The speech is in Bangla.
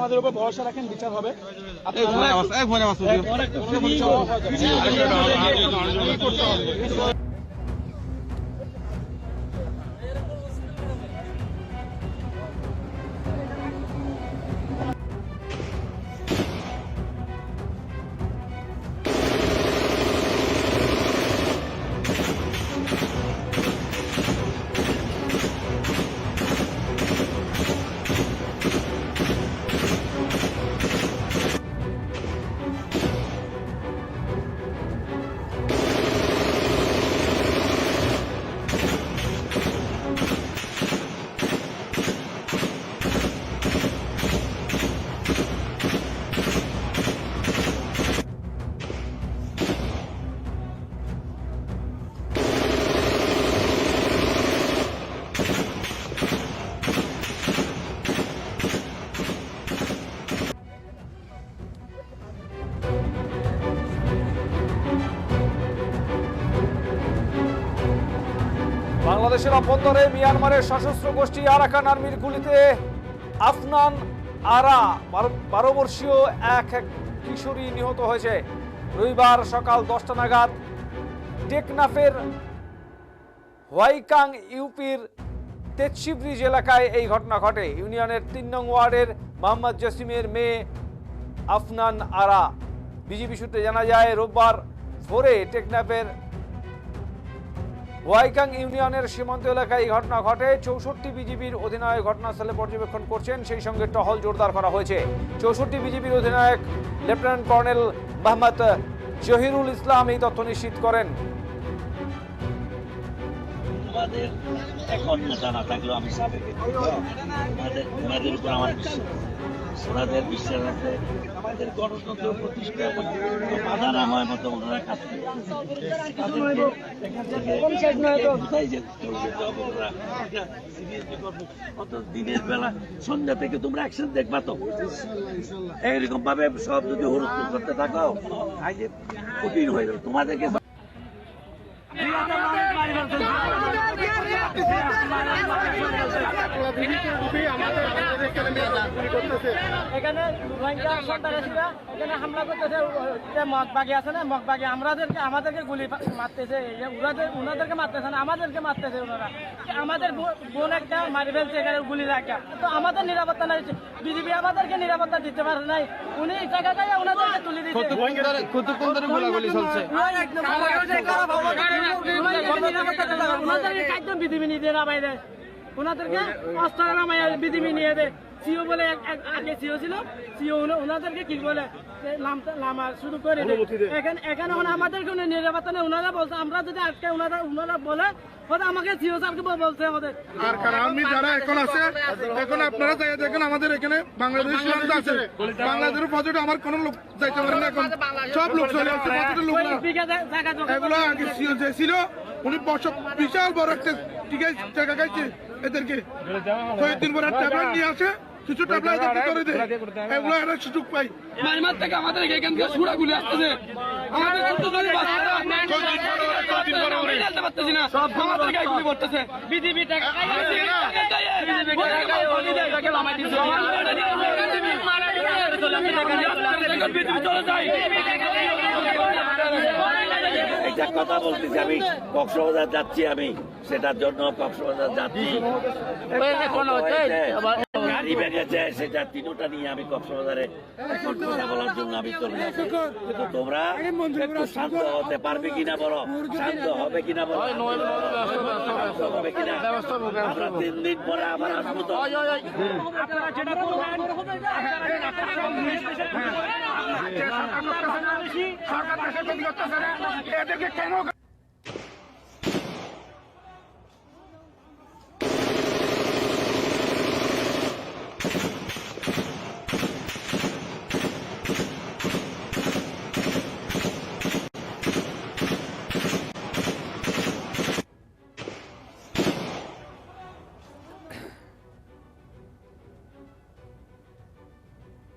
আমাদের উপর ভরসা রাখেন, বিচার হবে। বাংলাদেশের অভ্যন্তরে মিয়ানমারের সশস্ত্র গোষ্ঠী আরাকান আর্মির গুলিতে আফনান আরা 12 বর্ষীয় এক কিশোরী নিহত হয়েছে। রবিবার সকাল 10টা নাগাদ টেকনাফের হোয়াইকাং ইউপির তেতসি ব্রিজ এলাকায় এই ঘটনা ঘটে। ইউনিয়নের 3 নং ওয়ার্ডের মোহাম্মদ জসিমের মেয়ে আফনান আরা। বিজিবি সূত্রে জানা যায়, রোববার ভোরে টেকনাফের হোয়াইকাং ইউনিয়নের সীমান্ত এলাকায় এই ঘটনা ঘটে। 64 বিজিবির অধিনায়ক ঘটনাস্থলে পর্যবেক্ষণ করছেন, সেই সঙ্গে টহল জোরদার করা হয়েছে। 64 বিজিবির অধিনায়ক লেফটেন্যান্ট কর্নেল মোহাম্মদ জহিরুল ইসলাম এই তথ্য নিশ্চিত করেন। এখন নেতা না থাকলেও আমি ওনাদের উপর আমার ওনাদের বিশ্বাস আছে। আমাদের গণতন্ত্র প্রতিষ্ঠা বাধা না হয় মতো ওনারা কাজ দিনের বেলা সন্ধ্যা থেকে তোমরা অ্যাকশন দেখবা তো। এইরকম ভাবে সব যদি হুড়স্থুল করতে থাকো কঠিন হয়ে যাবে তোমাদেরকে। এখানে হামলা করতেছে, মগবাগি আছে না, মগবাগি আমাদেরকে গুলি মারতেছে, ওনাদেরকে মারতেছে না, আমাদেরকে মারতেছে। ওনারা আমাদের বোন একটা মারি ফেলছে এখানে গুলি রাখা। তো আমাদের নিরাপত্তা নাই, বিজেপি আমাদেরকে নিরাপত্তা দিতে পারে নাই। উনি টাকা দিয়ে ওনাদেরকে তুলে দিচ্ছে। ওনাদেরকে একদম বিধিবি নিয়ে দেয় না বাইরে, ওনাদেরকে অস্ত্র নামায় বিধিবি নিয়ে দেয়। সিও বলে আগে সিও ছিল, সিও ওনাদেরকে কি বলে নামা শুরু করে দেয়। এখানে আমাদের কোনো নিরাপত্তা নেই। ওনারা বলছে আমরা যদি আজকে ওনারা বলে আমাকে সিও স্যারকে বলছে আমাদের আর্মি যারা এখন আছে, এখন আপনারা দেখেন আমাদের এখানে বাংলাদেশ আছে, বাংলাদেশের পর্যটন আমার কোন লোক যাইতে পারে না। এখন সব লোক চলে আসছে, এগুলো আগে সিও যে ছিল উনি বিশাল বড় একটা জায়গা গাইছে এদেরকে 6 দিন পর ট্যাবলেট নিয়ে আসে, কিছু ট্যাবলেট করে দেয়, এগুলো একটা সুযোগ পাই। মাইমার থেকে আমাদের এখান থেকে সুরা গুলি আসতেছে, আমাদের পারতেছি না, আমাদের গায়ে গুলি পড়তেছে। বিজেপি চলে যায়। একটা কথা বলতেছি, আমি কক্সবাজার যাচ্ছি, আমি সেটার জন্য কক্সবাজার যাচ্ছি। গাড়ি ভেঙেছে, সেটা 3টা নিয়ে আমি কক্সবাজারে এখন কথা বলার জন্য আমি চলে যাচ্ছি। কিন্তু তোমরা একটু শান্ত হতে পারবে কিনা বলো, শান্ত হবে কিনা বলো, হবে কিনা। আমরা 3 দিন পরে আবার আসবো তো। সরকার